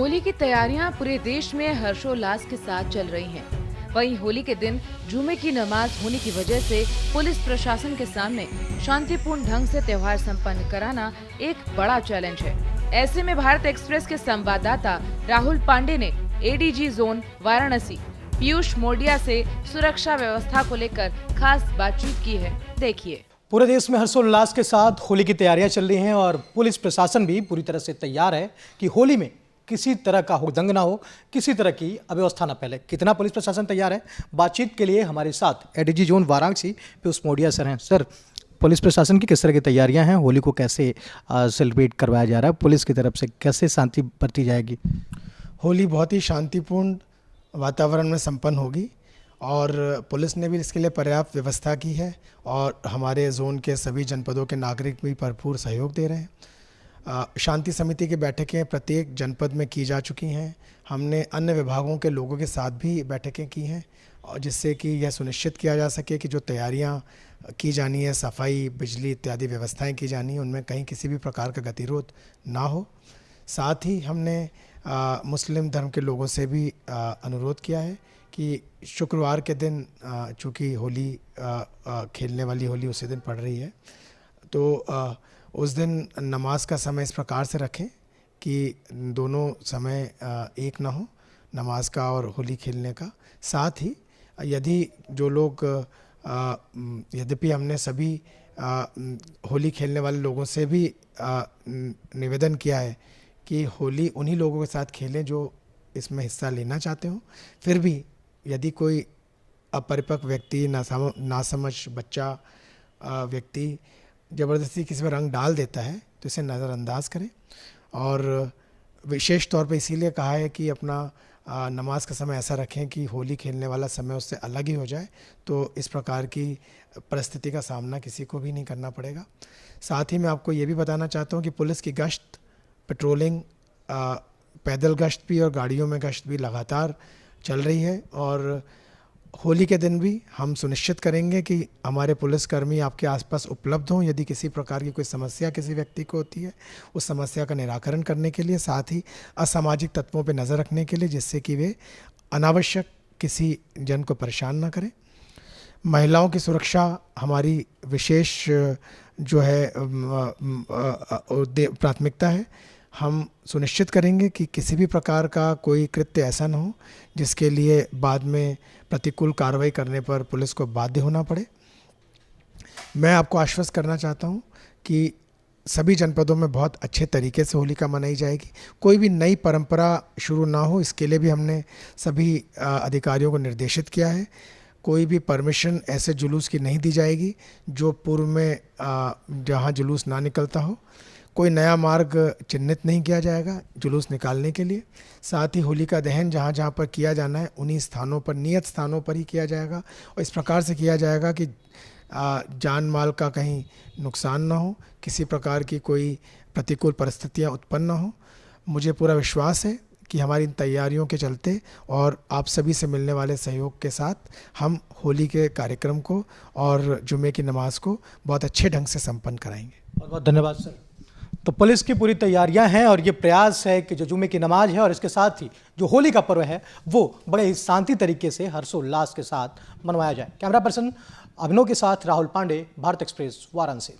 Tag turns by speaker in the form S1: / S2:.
S1: होली की तैयारियां पूरे देश में हर्षोल्लास के साथ चल रही हैं। वहीं होली के दिन जुमे की नमाज होने की वजह से पुलिस प्रशासन के सामने शांतिपूर्ण ढंग से त्योहार संपन्न कराना एक बड़ा चैलेंज है। ऐसे में भारत एक्सप्रेस के संवाददाता राहुल पांडे ने एडीजी जोन वाराणसी पीयूष मोडिया से सुरक्षा व्यवस्था को लेकर खास बातचीत की है। देखिए।
S2: पूरे देश में हर्षोल्लास के साथ होली की तैयारियां चल रही हैं और पुलिस प्रशासन भी पूरी तरह से तैयार है कि होली में किसी तरह का हुड़दंग ना हो, किसी तरह की अव्यवस्था ना फैले। कितना पुलिस प्रशासन तैयार है, बातचीत के लिए हमारे साथ ADG zone Varanasi Piyush Modiya sir हैं। सर, पुलिस प्रशासन की किस तरह की तैयारियां हैं, होली को कैसे सेलिब्रेट करवाया जा रहा है, पुलिस की तरफ से कैसे शांति बरती जाएगी?
S3: होली बहुत ही शांतिपूर्ण वातावरण में संपन्न होगी और पुलिस ने भी इसके लिए पर्याप्त व्यवस्था की है और हमारे जोन के सभी जनपदों के नागरिक भी भरपूर सहयोग दे रहे हैं। शांति समिति की बैठकें प्रत्येक जनपद में की जा चुकी हैं। हमने अन्य विभागों के लोगों के साथ भी बैठकें की हैं और जिससे कि यह सुनिश्चित किया जा सके कि जो तैयारियां की जानी है, सफाई, बिजली इत्यादि व्यवस्थाएं की जानी है, उनमें कहीं किसी भी प्रकार का गतिरोध ना हो। साथ ही हमने मुस्लिम धर्म के लोगों से भी अनुरोध किया है कि शुक्रवार के दिन चूँकि होली खेलने वाली होली उसी दिन पड़ रही है, तो उस दिन नमाज का समय इस प्रकार से रखें कि दोनों समय एक ना हो, नमाज का और होली खेलने का। साथ ही यदि जो लोग यद्यपि हमने सभी होली खेलने वाले लोगों से भी निवेदन किया है कि होली उन्हीं लोगों के साथ खेलें जो इसमें हिस्सा लेना चाहते हो। फिर भी यदि कोई अपरिपक्व व्यक्ति, नासमझ बच्चा व्यक्ति ज़बरदस्ती किसी में रंग डाल देता है तो इसे नज़रअंदाज करें। और विशेष तौर पे इसीलिए कहा है कि अपना नमाज का समय ऐसा रखें कि होली खेलने वाला समय उससे अलग ही हो जाए, तो इस प्रकार की परिस्थिति का सामना किसी को भी नहीं करना पड़ेगा। साथ ही मैं आपको ये भी बताना चाहता हूँ कि पुलिस की गश्त, पेट्रोलिंग, पैदल गश्त भी और गाड़ियों में गश्त भी लगातार चल रही है और होली के दिन भी हम सुनिश्चित करेंगे कि हमारे पुलिसकर्मी आपके आसपास उपलब्ध हों। यदि किसी प्रकार की कोई समस्या किसी व्यक्ति को होती है, उस समस्या का निराकरण करने के लिए, साथ ही असामाजिक तत्वों पर नज़र रखने के लिए, जिससे कि वे अनावश्यक किसी जन को परेशान ना करें। महिलाओं की सुरक्षा हमारी विशेष जो है प्राथमिकता है। हम सुनिश्चित करेंगे कि किसी भी प्रकार का कोई कृत्य ऐसा न हो जिसके लिए बाद में प्रतिकूल कार्रवाई करने पर पुलिस को बाध्य होना पड़े। मैं आपको आश्वस्त करना चाहता हूं कि सभी जनपदों में बहुत अच्छे तरीके से होलिका मनाई जाएगी। कोई भी नई परंपरा शुरू ना हो, इसके लिए भी हमने सभी अधिकारियों को निर्देशित किया है। कोई भी परमिशन ऐसे जुलूस की नहीं दी जाएगी जो पूर्व में जहां जुलूस ना निकलता हो। कोई नया मार्ग चिन्हित नहीं किया जाएगा जुलूस निकालने के लिए। साथ ही होली का दहन जहाँ जहाँ पर किया जाना है उन्हीं स्थानों पर, नियत स्थानों पर ही किया जाएगा और इस प्रकार से किया जाएगा कि जान माल का कहीं नुकसान ना हो, किसी प्रकार की कोई प्रतिकूल परिस्थितियाँ उत्पन्न ना हो। मुझे पूरा विश्वास है कि हमारी इन तैयारियों के चलते और आप सभी से मिलने वाले सहयोग के साथ हम होली के कार्यक्रम को और जुमे की नमाज को बहुत अच्छे ढंग से संपन्न कराएंगे।
S2: बहुत बहुत धन्यवाद सर। तो पुलिस की पूरी तैयारियां हैं और ये प्रयास है कि जो जुमे की नमाज है और इसके साथ ही जो होली का पर्व है वो बड़े ही शांति तरीके से हर्षोल्लास के साथ मनवाया जाए। कैमरा पर्सन अभिनव के साथ राहुल पांडे, भारत एक्सप्रेस, वाराणसी।